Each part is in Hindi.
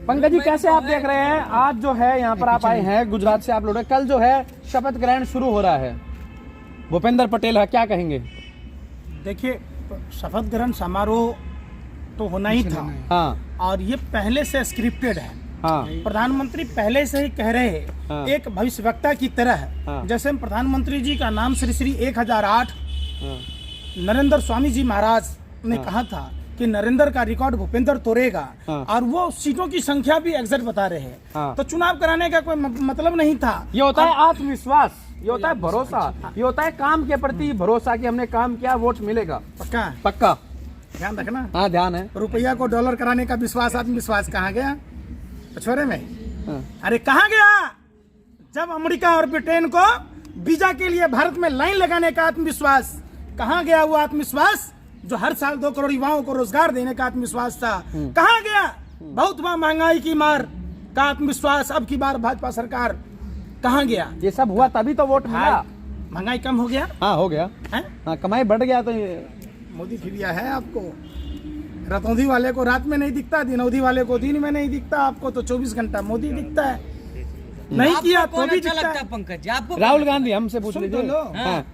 पंकज जी, कैसे आप देख रहे हैं आज जो है यहाँ पर आप आए हैं, गुजरात से आप लोग, कल जो है शपथ ग्रहण शुरू हो रहा है, भूपेंद्र पटेल है, क्या कहेंगे? देखिए, शपथ ग्रहण समारोह तो होना ही था। हाँ। और ये पहले से स्क्रिप्टेड है। हाँ। प्रधानमंत्री पहले से ही कह रहे हैं, हाँ। एक भविष्यवक्ता की तरह। हाँ। जैसे प्रधानमंत्री जी का नाम श्री श्री 1008 हाँ। नरेंद्र स्वामी जी महाराज ने हाँ। कहा था कि नरेंद्र का रिकॉर्ड भूपेंद्र तोड़ेगा। हाँ। और वो सीटों की संख्या भी एग्जैक्ट बता रहे हैं। हाँ। तो चुनाव कराने का कोई मतलब नहीं था। ये होता है आत्मविश्वास, ये होता है भरोसा, ये होता है काम के प्रति भरोसा कि हमने काम किया, वोट मिलेगा। पक्का पक्का ध्यान रखना। हाँ, ध्यान है। रुपया को डॉलर कराने का विश्वास, आत्मविश्वास कहाँ गया पिछोरे में? हाँ। अरे कहाँ गया जब अमेरिका और ब्रिटेन को वीजा के लिए भारत में लाइन लगाने का आत्मविश्वास? कहाँ गया वो आत्मविश्वास जो हर साल 2 करोड़ युवाओं को रोजगार देने का आत्मविश्वास था? कहाँ गया बहुत बड़ा महंगाई की मार का आत्मविश्वास? अब की बार भाजपा सरकार कहाँ गया? ये सब हुआ तभी तो वोट मिला। महंगाई कम हो गया हाँ, हो गया। है? हाँ, कमाई बढ़ गया तो ये मोदी फिरिया है आपको। रतौंधी वाले को रात में नहीं दिखता, दिनौधी वाले को दिन में नहीं दिखता, आपको तो 24 घंटा मोदी दिखता है। नहीं किया तो भी अच्छा दिखता लगता है। है पंकज जी आपको? राहुल गांधी, हमसे पूछ सुन लीजिए। तो लो। हाँ।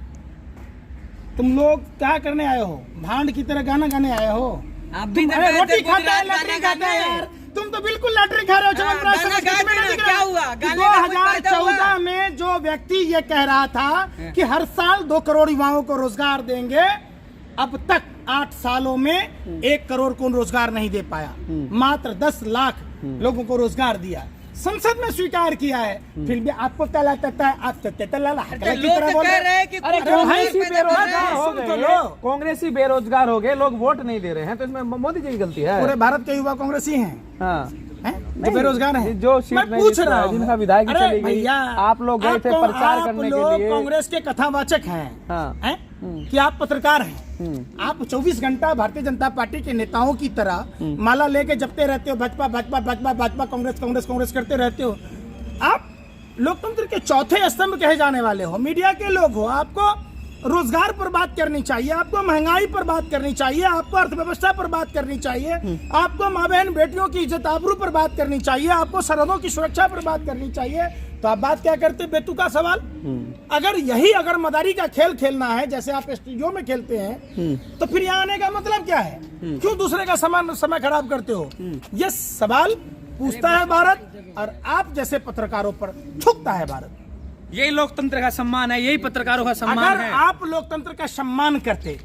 तुम लोग क्या करने आए हो? भांड की तरह गाना गाने आए हो? आप भी अरे रोटी खाता है, लैट्रिन खाता है यार। तुम तो बिल्कुल लैट्रिन खा रहे हो। हाँ, चमन गाना गा देना, क्या हुआ? गाने का कोई फायदा 2014 हुआ? में जो व्यक्ति ये कह रहा था कि हर साल 2 करोड़ युवाओं को रोजगार देंगे, अब तक 8 सालों में 1 करोड़ को रोजगार नहीं दे पाया। मात्र 10 लाख लोगों को रोजगार दिया, संसद में स्वीकार किया है। फिर भी आपको क्या लगता है? आप लोग तो कह रहे हैं कि अरे कुछ कांग्रेसी लोग पैदा कर रहे बेरोजगार हैं। हो सुन तो गए, लो। कांग्रेसी बेरोजगार हो गए, लोग वोट नहीं दे रहे हैं, तो इसमें मोदी जी की गलती है। पूरे भारत के युवा कांग्रेसी हैं, हाँ। हैं? जो बेरोजगार हैं। जो सीट मैं नहीं पूछ जीत रहा है, हूं। जिनका विधायक अरे चली गई, भैया, आप लोग गए थे प्रचार करने के लिए। कांग्रेस के कथावाचक हैं। हाँ। हैं? कि आप पत्रकार हैं। आप 24 घंटा भारतीय जनता पार्टी के नेताओं की तरह माला लेके जपते रहते हो, भाजपा भाजपा भाजपा भाजपा, कांग्रेस कांग्रेस कांग्रेस करते रहते हो। आप लोकतंत्र के चौथे स्तंभ कहे जाने वाले हो, मीडिया के लोग हो। आपको रोजगार पर बात करनी चाहिए, आपको महंगाई पर बात करनी चाहिए, आपको अर्थव्यवस्था पर बात करनी चाहिए, आपको माँ बहन बेटियों की इज्जत आबरू पर बात करनी चाहिए, आपको सरहदों की सुरक्षा पर बात करनी चाहिए। तो आप बात क्या करते? बेतुका सवाल। अगर मदारी का खेल खेलना है जैसे आप स्टूडियो में खेलते हैं, तो फिर यहाँ आने का मतलब क्या है? क्यों दूसरे का समय खराब करते हो? ये सवाल पूछता है भारत, और आप जैसे पत्रकारों पर थूकता है भारत। यही लोकतंत्र का सम्मान है, यही पत्रकारों का सम्मान अगर है। आप लोकतंत्र का सम्मान करते,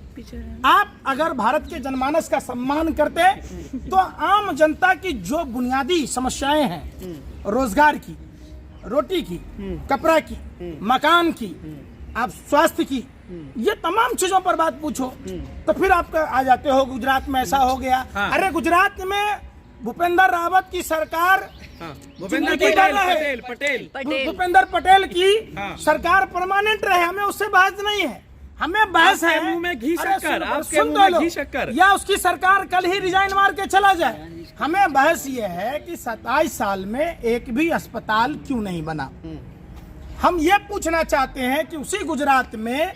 आप अगर भारत के जनमानस का सम्मान करते, तो आम जनता की जो बुनियादी समस्याएं हैं, रोजगार की, रोटी की, कपड़ा की, मकान की, आप स्वास्थ्य की, ये तमाम चीजों पर बात पूछो, तो फिर आप आ जाते हो गुजरात में ऐसा हो गया। हाँ। अरे गुजरात में भूपेंद्र रावत की सरकार, भूपेंद्र जिंदगी डाला है। भूपेंद्र पटेल की हाँ। सरकार परमानेंट रहे, हमें उससे बहस नहीं है। हमें बहस आपके है मुंह में घी अरे शक्कर, सुन- आपके सुन मुंह तो में लो। घी शक्कर। या उसकी सरकार कल ही रिजाइन मार के चला जाए। हमें बहस ये है कि 27 साल में एक भी अस्पताल क्यों नहीं बना। हम ये पूछना चाहते हैं कि उसी गुजरात में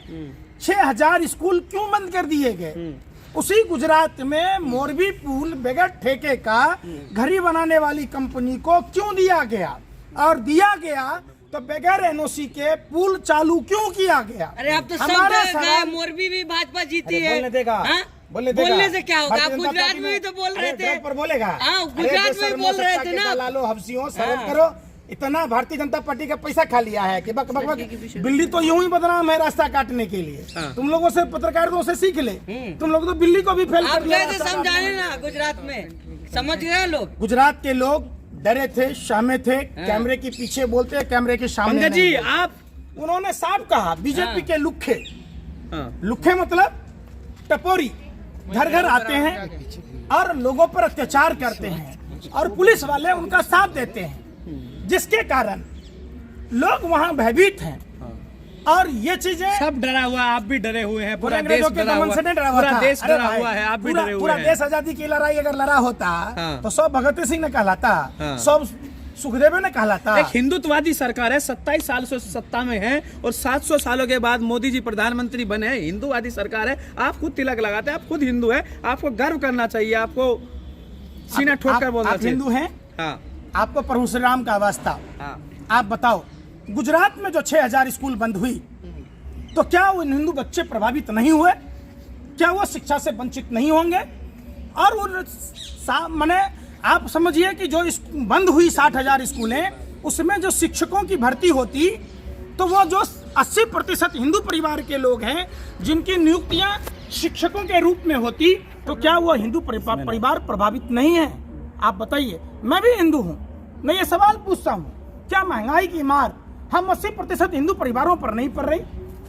6000 स्कूल क्यों बंद कर दिए गए। उसी गुजरात में मोरबी पुल बगैर ठेके का घड़ी बनाने वाली कंपनी को क्यों दिया गया, और दिया गया तो बगैर एनओसी के पुल चालू क्यों किया गया। अरे आप तो सब हमारा जगह सवाल- मोरबी भी भाजपा जीती अरे है। बोलने देगा। हाँ? बोलने देगा। बोलने से क्या होगा? भारतीय आप जनता गुजरात पार्टी में भी तो बोल रहे अरे थे। पर बोलेगा। हाँ, अरे गुजरात में बेशर्मो बोल रहे सत्ता थे के ना। दलालो, हफ्सियों, शर्म हाँ। करो। इतना भारतीय जनता पार्टी का पैसा खा लिया है कि बक बक बक। बिल्ली तो यूं ही बदनाम है रास्ता काटने के लिए। हाँ। तुम लोगों से पत्रकारिता से सीख ले। तुम लोग तो बिल्ली को भी फेल आप कर दिया गए थे रास्ता समझाने काटने में। ना गुजरात में, समझ गए लोग। गुजरात के लोग डरे थे, सहमे थे, कैमरे के पीछे बोलते हैं, कैमरे के सामने पंकज जी, नहीं। आप उन्होंने साफ कहा, बीजेपी के लुखे, हाँ। लुखे मतलब टपोरी, घर घर आते हैं और लोगों पर अत्याचार करते हैं, और पुलिस वाले उनका साथ देते हैं, जिसके कारण लोग वहां भयभीत हैं। और ये चीजें सब डरा हुआ, आप भी डरे हुए हैं, पूरा देश अंग्रेजों के डरा दमन हुआ, से नहीं डरा हुआ पूरा था। देश अरे डरा भाई, हुआ है, आप भी पूरा- डरे पूरा हुए देश हैं। आजादी की लड़ाई अगर लड़ा होता हाँ। तो सब भगत सिंह ने कहलाता, हाँ। सब सुखदेव ने कहलाता। एक हिंदुत्ववादी सरकार है, 27 साल से सत्ता में है, और 700 सालों के बाद मोदी जी प्रधानमंत्री बने हैं। हिंदुवादी सरकार है, आप खुद तिलक लगाते हैं, आप खुद हिंदू है, आपको गर्व करना चाहिए, आपको सीना ठोक कर बोलना आप चाहिए। हिंदू हैं? हाँ आपको प्रभु श्री राम का वास्ता, हाँ आप बताओ गुजरात में जो 6000 स्कूल बंद हुई तो क्या वो हिंदू बच्चे प्रभावित नहीं हुए? क्या वो शिक्षा से वंचित नहीं होंगे? और वो माने आप समझिए कि जो बंद हुई 60,000 स्कूलें, उसमें जो शिक्षकों की भर्ती होती तो वो जो 80% हिंदू परिवार के लोग हैं जिनकी नियुक्तियां शिक्षकों के रूप में होती, तो क्या वो हिंदू परिवार प्रभावित नहीं है? आप बताइए। मैं भी हिंदू हूँ, मैं ये सवाल पूछता हूँ, क्या महंगाई की मार हम 80% हिंदू परिवारों पर नहीं पड़ रही?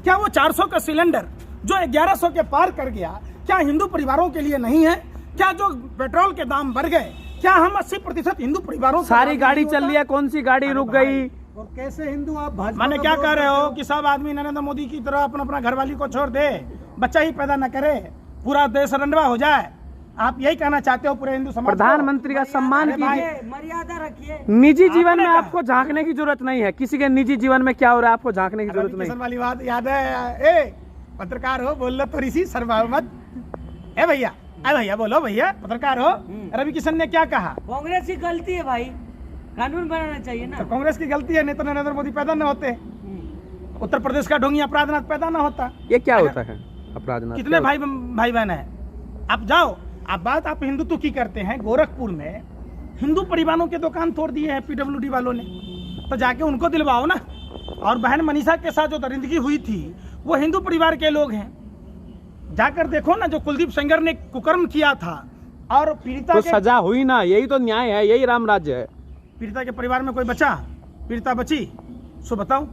क्या वो 400 का सिलेंडर जो 1100 के पार कर गया, क्या हिंदू परिवारों के लिए नहीं है? क्या जो पेट्रोल के दाम बढ़ गए, क्या हम 80% हिंदू परिवारों? सारी गाड़ी चल रही है, कौन सी गाड़ी रुक गई? और कैसे हिंदू आप माने क्या कह रहे हो कि सब आदमी नरेंद्र मोदी की तरह अपना अपना घरवाली को छोड़ दे, बच्चा ही पैदा न करे, पूरा देश रंडवा हो जाए? आप यही कहना चाहते हो पूरे हिंदू समाज? प्रधानमंत्री का सम्मान कीजिए, मर्यादा रखिए। निजी जीवन में आपको झांकने की जरूरत नहीं है। किसी के निजी जीवन में क्या हो रहा है आपको झांकने की जरूरत नहीं। वाली बात याद है? ए पत्रकार हो, बोल लो थोड़ी सी, शर्माओ मत। ए भैया बोलो भैया, पत्रकार हो। रवि किशन ने क्या कहा? कांग्रेस की गलती है भाई, कानून बनाना चाहिए ना। तो कांग्रेस की गलती है, नहीं तो नरेंद्र मोदी पैदा न होते, उत्तर प्रदेश का ढोंगी अपराधनाथ पैदा न होता। ये क्या होता है अपराधनाथ? कितने भाई बहन है? आप जाओ, आप हिंदुत्व की करते हैं। गोरखपुर में हिंदू परिवारों के दुकान तोड़ दिए हैं पीडब्ल्यूडी वालों ने, तो जाके उनको दिलवाओ ना। और बहन मनीषा के साथ जो दरिंदगी हुई थी वो हिंदू परिवार के लोग हैं, जाकर देखो ना। जो कुलदीप सेंगर ने कुकर्म किया था और पीड़िता तो सजा हुई ना, यही तो न्याय है, यही राम राज्य है। पीड़िता के परिवार में कोई बचा, पीड़िता बची? सो बताओ,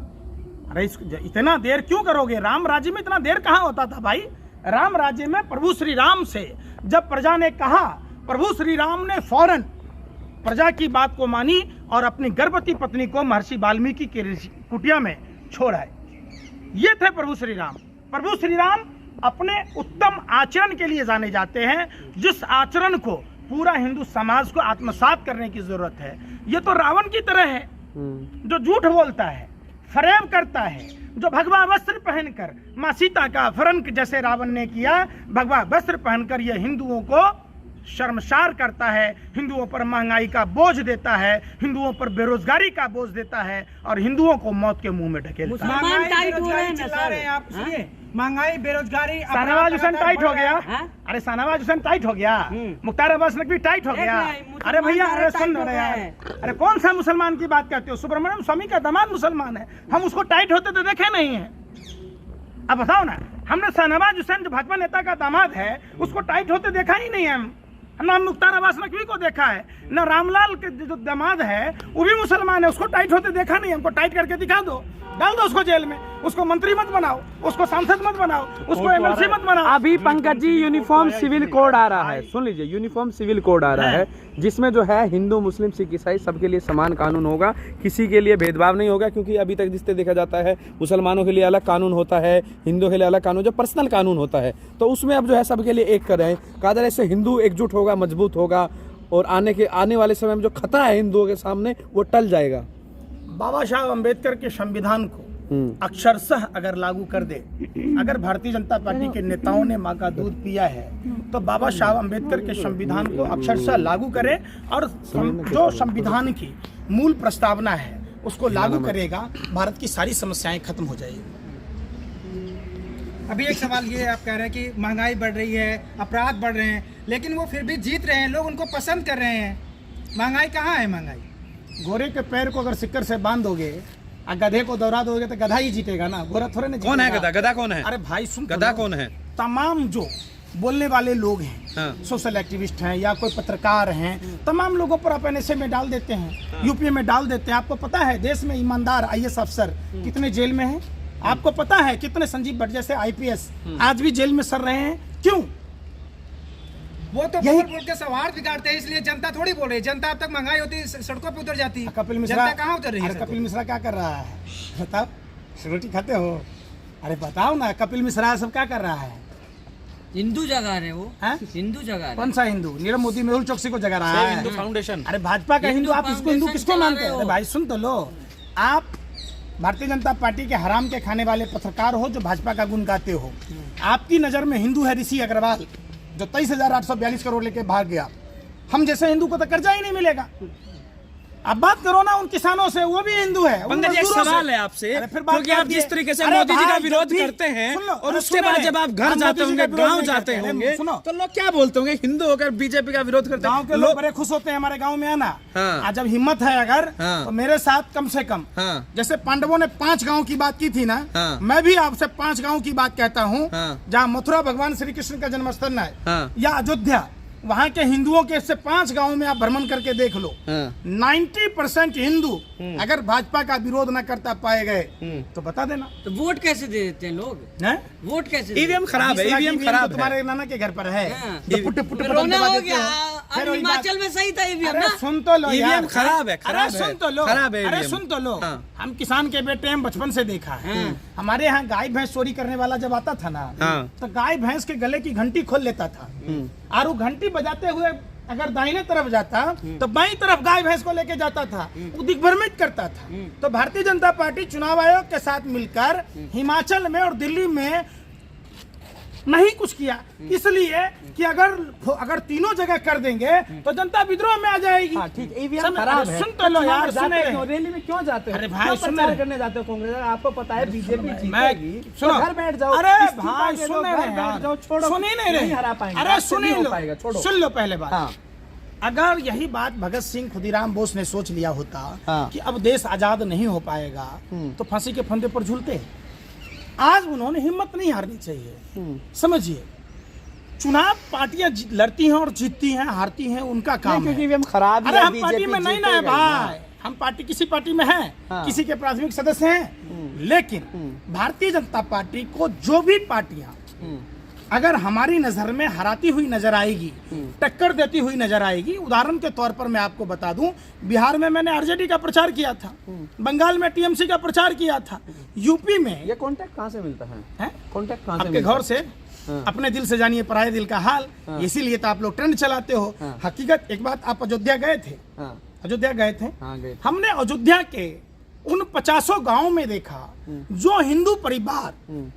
अरे इतना देर क्यों करोगे? राम राज्य में इतना देर कहाँ होता था भाई? राम राज्य में प्रभु श्री राम से जब प्रजा ने कहा, प्रभु श्री राम ने फौरन प्रजा की बात को मानी और अपनी गर्भवती पत्नी को महर्षि वाल्मीकि की कुटिया में छोड़ा। ये थे प्रभु श्री राम। प्रभु श्री राम अपने उत्तम आचरण के लिए जाने जाते हैं, जिस आचरण को पूरा हिंदू समाज को आत्मसात करने की जरूरत है। ये तो रावण की तरह है जो झूठ बोलता है, फरेब करता है, जो भगवा वस्त्र पहनकर माँ सीता का अपहरण जैसे रावण ने किया, भगवा वस्त्र पहनकर यह हिंदुओं को शर्मसार करता है, हिंदुओं पर महंगाई का बोझ देता है, हिंदुओं पर बेरोजगारी का बोझ देता है और हिंदुओं को मौत के मुंह में ढकेलता है। मुसलमान टाइट हो रहे हैं ना सर। आप सुनिए, महंगाई, बेरोजगारी, शाहनवाज हुसैन टाइट हो गया। अरे शाहनवाज हुसैन टाइट हो गया, मुख्तार अब्बास नकवी टाइट हो गया। अरे भैया, अरे सुन रहे यार, अरे कौन सा मुसलमान की बात करते हो? सुब्रमण्यम स्वामी का दामाद मुसलमान है, हम उसको टाइट होते तो देखे नहीं है। अब बताओ ना, हमने शाहनवाज हुसैन जो भाजपा नेता का दामाद है उसको टाइट होते देखा ही नहीं है। ना मुख्तार अब्बास नकवी को देखा है, ना रामलाल के जो दामाद है वो भी मुसलमान है, उसको टाइट होते देखा नहीं। हमको टाइट करके दिखा दो, डाल दो उसको जेल में, उसको मंत्री मत बनाओ, उसको सांसद मत बनाओ, उसको एमएलसी मत बनाओ। अभी Pankaj ji uniform civil code आ रहा है, सुन लीजिए, यूनिफॉर्म सिविल कोड आ रहा है जिसमें जो है हिंदू मुस्लिम सिख ईसाई सबके लिए समान कानून होगा, किसी के लिए भेदभाव नहीं होगा। क्योंकि अभी तक जिससे देखा जाता है मुसलमानों के लिए अलग कानून होता है, हिंदुओं के लिए अलग कानून, जो पर्सनल कानून होता है, तो उसमें अब जो है सबके लिए एक कर रहे हैं। कहा जा रहा है इससे हिंदू एकजुट होगा, मजबूत होगा और आने वाले समय में जो खतरा है हिंदुओं के सामने वो टल जाएगा। बाबा साहब अम्बेडकर के संविधान को अक्षरशः अगर लागू कर दे, अगर भारतीय जनता पार्टी के नेताओं ने माँ का दूध पिया है तो बाबा साहब अम्बेडकर के संविधान को अक्षरशः लागू करें और जो संविधान की मूल प्रस्तावना है उसको लागू करेगा, भारत की सारी समस्याएं खत्म हो जाएगी। अभी एक सवाल ये आप कह रहे हैं कि महंगाई बढ़ रही है, अपराध बढ़ रहे हैं, लेकिन वो फिर भी जीत रहे हैं, लोग उनको पसंद कर रहे हैं। महंगाई कहाँ है? महंगाई घोड़े के पैर को अगर सिक्कर से बांध दोगे और गधे को दौड़ा दोगे तो गधा ही जीतेगा ना, घोड़ा थोड़े ना। कौन है गधा? गधा कौन है? अरे भाई सुन, गधा कौन है? तमाम जो बोलने वाले लोग हैं, सोशल एक्टिविस्ट हैं या कोई पत्रकार हैं, तमाम लोगों पर आप एनएसए में डाल देते हैं, यूपीए में डाल देते हैं। आपको पता है देश में ईमानदार आईएएस अफसर कितने जेल में हैं? आपको पता है कितने संजीव भट्ट जैसे आईपीएस आज भी जेल में सड़ रहे हैं? क्यों? वो तो बोल बोल के सौहार्द बिगाड़ते हैं, इसलिए जनता थोड़ी बोल रही है। जनता अब तक महंगाई होती सड़कों पे उतर जाती है। कपिल मिश्रा जनता कहाँ उतर रही है? कपिल मिश्रा क्या कर रहा है बताओ? रोटी खाते हो? अरे बताओ ना, कपिल मिश्रा सब क्या कर रहा है? हिंदू जगा रहे वो, हिंदू जगा रहे। कौन सा हिंदू? नीरव मोदी मेहुल चौकसी को जगा रहा है। हिंदू फाउंडेशन। अरे भाजपा का हिंदू, आप इसको हिंदू किसको मानते हैं? अरे भाई सुन तो लो, आप भारतीय जनता पार्टी के हराम के खाने वाले पत्रकार हो जो भाजपा का गुण गाते हो। आपकी नजर में हिंदू है ऋषि अग्रवाल जो 23,842 करोड़ लेके भाग गया। हम जैसे हिंदू को तो कर्जा ही नहीं मिलेगा। अब बात करो ना उन किसानों से, वो भी हिंदू है। उन पंकज जी, एक मजदूरों से। सवाल है आपसे, अरे फिर बात क्योंकि आप करती जिस है। तरीके से अरे मोदी जी का भाई, विरोध जब भी- करते हैं सुन लो, और अरे उसके सुनो बाद रे, जब आप घर हम जाते मोदी जी होंगे, का विरोध गांव नहीं जाते करते। होंगे, सुनो, तो लोग क्या बोलते होंगे? हिंदू होकर बीजेपी का विरोध करते गांव के हैं लोग बड़े खुश होते हैं हमारे गांव में आना। हाँ। आज जब हिम्मत है अगर, हाँ। तो मेरे साथ कम से कम, हाँ। जैसे पांडवों ने 5 गांव की बात की थी ना, हाँ। मैं भी आपसे 5 गांव की बात कहता हूँ, हाँ। जहाँ मथुरा भगवान श्री कृष्ण का जन्मस्थान है, हाँ। या अयोध्या, वहाँ के हिंदुओं के से 5 गांवों में आप भ्रमण करके देख लो। हाँ। 90% हिंदू अगर भाजपा का विरोध न करता पाए गए तो बता देना। तो वोट कैसे दे देते हैं लोग? हैं? वोट कैसे देते ईवीएम खराब है, 20 लाख ईवीएम तो खराब है। तुम्हारे नाना के घर पर है। हाँ। जो पुट पुट हैं? बटन रोना दबा हो देते गया। हो। फिर अरे वही बात- हिमाचल में सही था ईवीएम अरे ना। सुन तो लो EVM यार। खराब है, खराब अरे है। सुन तो लो, खराब है अरे EVM। सुन तो लो। हाँ। हम किसान के बेटे हम बचपन से देखा है। हमारे यहाँ गाय भैंस चोरी करने वाला जब आता था ना, हाँ। तो गाय भैंस के गले की घंटी खोल लेता था, और वो घंटी बजाते हुए अगर दाहिने तरफ जाता तो बाईं तरफ गाय भैंस को लेके जाता था, वो दिग्भ्रमित करता था। तो भारतीय जनता पार्टी चुनाव आयोग के साथ मिलकर हिमाचल में और दिल्ली में नहीं कुछ किया, इसलिए कि अगर तीनों जगह कर देंगे तो जनता विद्रोह में आ जाएगी। ठीक, ईवीएम समझ- खराब अरे है। सुन तो लो यार, जाते सुने क्यों? रैली में क्यों जाते हो? अरे भाई, क्यों सुन प्रचार रहे। करने जाते हो कांग्रेस? आपको पता है बीजेपी मैं जीतेगी, सुनो, तो घर बैठ जाओ। अरे इस्तीफा भाई दे दो, सुने घर रहे बैठ यार। जाओ, छोड़ो, सुन ही नहीं नहीं हरा रहे। पाएंगे। अरे आपसे सुन नहीं ही हो लो, पाएगा, छोड़ो। सुन लो पहले बात। हाँ। अगर यही बात भगत सिंह खुदीराम बोस ने सोच लिया होता हाँ। कि अब देश आजाद नहीं हो पाएगा, तो फांसी के फंदे पर झूलते। आज उन्होंने हिम्मत नहीं हारनी चाहिए। समझिए, चुनाव पार्टियां लड़ती हैं और जीतती हैं, हारती हैं, उनका काम क्योंकि है। ईवीएम खराब अरे है, हम पार्टी बीजेपी में नहीं ना है जीतेगा ही ना। भाई, हम पार्टी किसी पार्टी में हैं, हाँ। किसी के प्राथमिक सदस्य हैं, लेकिन भारतीय जनता पार्टी को जो भी पार्टियां अगर हमारी नजर में हराती हुई नजर आएगी, टक्कर देती हुई नजर आएगी, उदाहरण के तौर पर मैं आपको बता दूं, बिहार में मैंने आरजेडी का प्रचार किया था, बंगाल में टीएमसी का प्रचार किया था, यूपी में ये कॉन्टेक्ट कहाँ से मिलता है? कॉन्टेक्ट कहाँ से आपके मिलता घर से अपने दिल से जानिए पराये दिल का हाल, इसीलिए तो आप लोग ट्रेंड चलाते हो। हकीकत एक बात, आप अयोध्या गए थे, हाँ। अयोध्या गए थे, हाँ, गए थे। हमने अयोध्या के उन 50 गांव में देखा जो हिंदू परिवार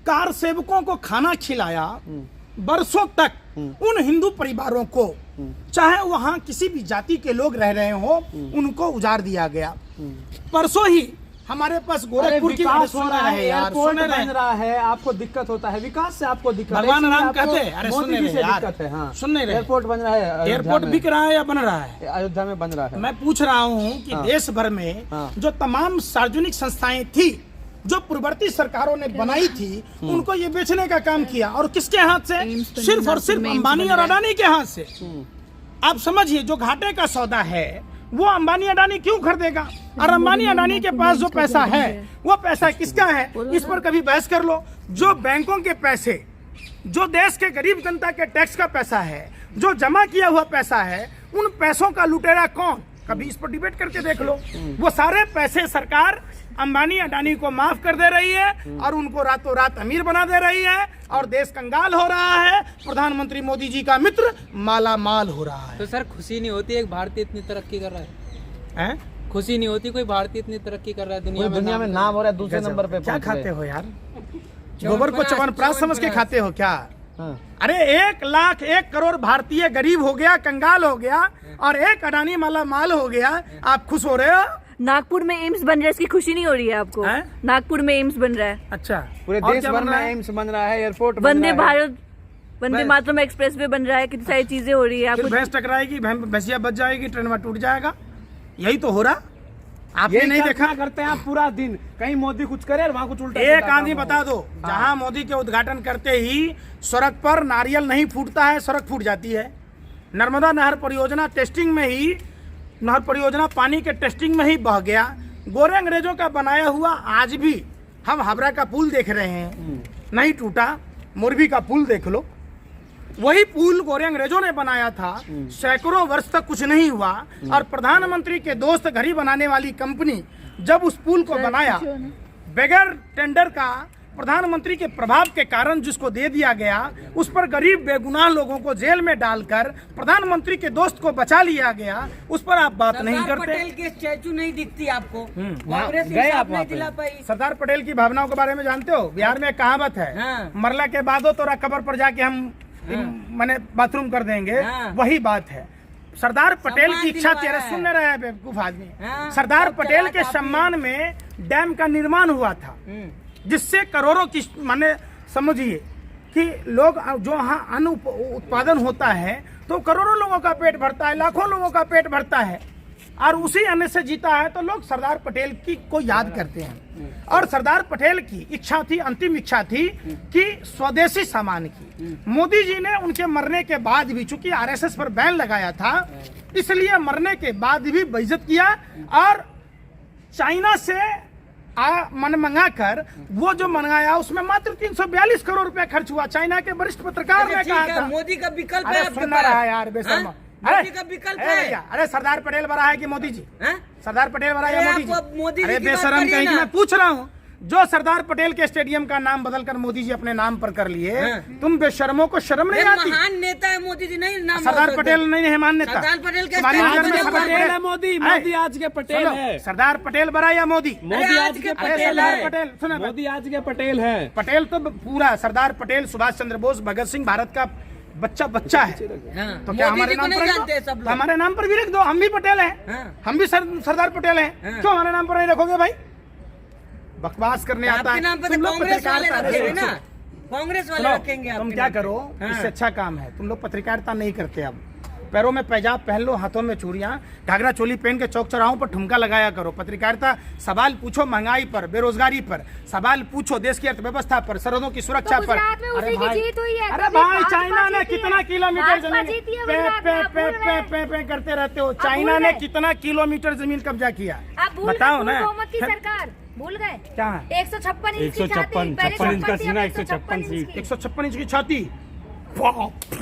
कार सेवकों को खाना खिलाया, बरसों तक उन हिंदू परिवारों को, चाहे वहां किसी भी जाति के लोग रह रहे हो, उनको उजाड़ दिया गया। परसों ही हमारे पास गोरखपुर की विकास हो रहा है, यार, एयरपोर्ट सुन रहे बन रहा है, आपको दिक्कत होता है, विकास से आपको दिक्कत है, भगवान इसलिए राम आपको कहते हैं, अरे मोदी सुन जी रहे से यार, दिक्कत है। हाँ। सुन नहीं रहे। एयरपोर्ट बन रहा है अयोध्या एयरपोर्ट में। बिक रहा है या बन रहा है? अयोध्या में बन रहा है। मैं पूछ रहा हूँ कि हाँ। देश भर में हाँ। जो तमाम सार्वजनिक संस्थाएं थी जो पूर्ववर्ती सरकारों ने बनाई थी, उनको ये बेचने का काम किया, और किसके हाथ से? सिर्फ और सिर्फ अंबानी और अडानी के हाथ से। आप समझिए, जो घाटे का सौदा है वो अंबानी अडानी क्यों खरीदेगा? और अंबानी अडानी के पास जो पैसा है वो पैसा किसका है, इस पर कभी बहस कर लो। जो बैंकों के पैसे, जो देश के गरीब जनता के टैक्स का पैसा है, जो जमा किया हुआ पैसा है, उन पैसों का लुटेरा कौन? कभी इस पर डिबेट करके देख लो। वो सारे पैसे सरकार अंबानी अडानी को माफ कर दे रही है और उनको रातों रात अमीर बना दे रही है, और देश कंगाल हो रहा है। प्रधानमंत्री मोदी जी का मित्र माला माल हो रहा है। तो सर खुशी नहीं होती एक भारतीय इतनी तरक्की कर रहा है? हैं? खुशी नहीं होती कोई भारतीय इतनी तरक्की कर रहा है दुनिया में? दुनिया में नाम हो रहा है, दूसरे नंबर पे क्या पहुंच गए। खाते हो यार? गोबर को च्यवनप्राश समझ के खाते हो क्या? हाँ। अरे 1,01 करोड़ भारतीय गरीब हो गया, कंगाल हो गया, और एक अडानी माला माल हो गया, आप खुश हो रहे हो? नागपुर में एम्स बन रहा है, इसकी खुशी नहीं हो रही है आपको? हैं? नागपुर में एम्स बन रहा है, अच्छा, पूरे और देश क्या भर बन में रहा है? एम्स बन रहा है, एयरपोर्ट बन वंदे रहा है। भारत, वंदे मातरम एक्सप्रेस वे बन रहा है, कितनी सारी चीजें हो रही है फिर आपको। भैंस टकराएगी, भैंसिया बच जाएगी, ट्रेन में टूट जाएगा, यही तो हो रहा। आपने यही नहीं देखा? करते हैं आप पूरा दिन, कहीं मोदी कुछ करे और वहाँ कुछ उल्टा एक सीधा आंधी काम हो। बता दो, जहां मोदी के उद्घाटन करते ही सड़क पर नारियल नहीं फूटता है, सड़क फूट जाती है। नर्मदा नहर परियोजना टेस्टिंग में ही, नहर परियोजना पानी के टेस्टिंग में ही बह गया। गोरे अंग्रेजों का बनाया हुआ आज भी हम हावड़ा का पुल देख रहे हैं, नहीं टूटा। मोरबी का पुल देख लो, वही पुल गोरे अंग्रेजों ने बनाया था, सैकड़ों वर्ष तक कुछ नहीं हुआ। और प्रधानमंत्री के दोस्त घड़ी बनाने वाली कंपनी जब उस पुल को बनाया, बगैर टेंडर का, प्रधानमंत्री के प्रभाव के कारण जिसको दे दिया गया, उस पर गरीब बेगुनाह लोगों को जेल में डालकर प्रधानमंत्री के दोस्त को बचा लिया गया, उस पर आप बात नहीं सरदार करते। पटेल की स्टैचू नहीं दिखती आपको? वहाँ कांग्रेस गए इंसाफ आप नहीं वहाँ पे? दिला पाई। सरदार पटेल की भावनाओं के बारे में जानते हो? बिहार में एक कहावत है, हाँ। मरला के बाद तोरा कब्र पर जाके हम माने बाथरूम कर देंगे, हाँ। वही बात है। सरदार पटेल सम्मान की इच्छा थी, दिलवाया अरे है। सुन रहे हैं बेवकूफ आदमी, हाँ, सरदार सब पटेल के चला सम्मान में डैम का निर्माण हुआ था, जिससे करोड़ों की माने समझिए कि लोग जो यहाँ अन्न उत्पादन होता है तो करोड़ों लोगों का पेट भरता है, लाखों लोगों का पेट भरता है, और उसी अन्न से जीता है। तो लोग सरदार पटेल की को याद करते हैं, और सरदार पटेल की इच्छा थी, अंतिम इच्छा थी कि स्वदेशी सामान की। मोदी जी ने उनके मरने के बाद भी, चूंकि आरएसएस पर बैन लगाया था, इसलिए मरने के बाद भी बेइज्जत किया, और चाइना से मन मंगा कर वो जो मंगाया उसमें मात्र 342 करोड़ रुपया खर्च हुआ। चाइना के वरिष्ठ पत्रकार ने कहा था। मोदी का विकल्प अरे है आपके सुनना रहा पास। है यार बेशर्म। हाँ? अरे मोदी का विकल्प अरे है। भैया, अरे सरदार पटेल बड़ा है कि मोदी जी? हैं? सरदार पटेल बड़ा है अरे या मोदी आप मोदी जी? जी अरे की बात बेशरम करिए कहीं ना। मैं पूछ रहा हूँ, जो सरदार पटेल के स्टेडियम का नाम बदलकर मोदी जी अपने नाम पर कर लिए, तुम बेशर्मों को शर्म नहीं ये आती? महान नेता है मोदी जी, नहीं नाम सरदार पटेल नहीं है महान नेता? सरदार पटेल के तुम्हारी स्टेडियम नजर में में सरदार पटेल है मोदी, मोदी आज के पटेल सुनो, है। सरदार पटेल बड़ा या मोदी? मोदी आज के अरे पटेल सरदार है। पटेल सुनो, मोदी आज के पटेल है। पटेल तो पूरा सरदार पटेल, सुभाष चंद्र बोस, भगत सिंह भारत का बच्चा है। हाँ, तो क्या मोदी हमारे जी को नाम नहीं पर रख जानते दो? सब तो लोग। हमारे नाम पर भी लिख दो, हम भी पटेल हैं। हाँ। हम भी सरदार पटेल हैं। हाँ। क्यों हमारे नाम पर नहीं रखोगे भाई? बकवास करने आता आपके है। नाम पर तुम तो लोग कांग्रेस वाले पत्रकारिता रखेंगे नहीं ना, सुनो। कांग्रेस वाले सुनो, रखेंगे तुम आपके क्या नाम करो, पे। हाँ। इससे अच्छा काम है, तुम लोग पत्रकारिता नहीं करते। अब पैरों में पैजाब पहन लो, हाथों में चूड़ियां, घाघरा चोली पहन के चौक चौराहों पर ठुमका लगाया करो। पत्रकारिता सवाल पूछो महंगाई पर, बेरोजगारी पर, सवाल पूछो देश की अर्थव्यवस्था पर, सरहदों की सुरक्षा पर। गुजरात में उसी की जीत हुई है। अरे कभी भाई, भाजपा चाइना ने जीती है। कितना किलोमीटर भाजपा जमीन जीती है पे गुजरात पे में, आप पे भूल पे गए। पे पे करते रहते हो। भूल चाइना ने गए। कितना किलोमीटर जमीन कब्जा किया, आप भूल बताओ गए ना। बहुमत की सरकार, भूल गए? क्या है? 156 इंच की 156 छाती, 56 इंच का सीना, 156 इंच की। 156 इंच की छाती। वाह!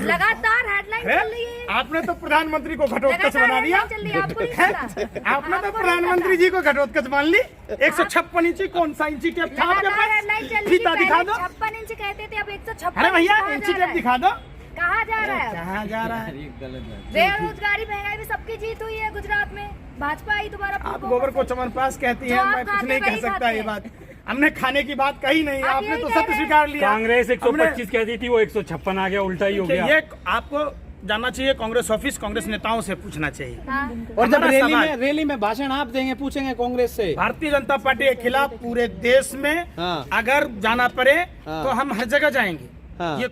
लगातार हेडलाइन है? चल रही है। आपने तो प्रधानमंत्री को घटोत्कच लगातार बना दिया। हेडलाइन चल रही है, आपको नहीं पता? आपने तो आपको नहीं प्रधानमंत्री पता? जी को घटोत्कच मान ली। 156 इंची कौन सा इंची टेप था आपके लगातार हेडलाइन चल पास? रही फीता थी, दिखा पहले दो। 56 इंच कहते थे, अब 156 अरे भैया कहाँ इंची जा टेप रहा है? दिखा दो। कहाँ जा रहा है? कहाँ जा रहा है? बेरोजगारी, महंगाई में सबकी जीत हुई है गुजरात में। भाजपा आई दोबारा। आप गोबर को चमनप्राश कहती जो हैं, आप मैं कुछ खाते नहीं कह वही सकता खाते ये हैं। बात। हमने खाने की बात कही नहीं, आप आपने यही तो कह सत्य रहे हैं। स्वीकार लिया। कांग्रेस हमने- 125 कहती थी, वो 156 आ गया, उल्टा ही हो देखिए, गया। ये आपको जानना चाहिए, कांग्रेस ऑफिस कांग्रेस नेताओं से पूछना चाहिए। और जब हमारा सवाल- रैली में भाषण आप देंगे, पूछेंगे कांग्रेस से। भारतीय जनता पार्टी के खिलाफ पूरे देश में हाँ। अगर जाना पड़े हाँ। तो हम हर जगह जाएंगे। हाँ। ये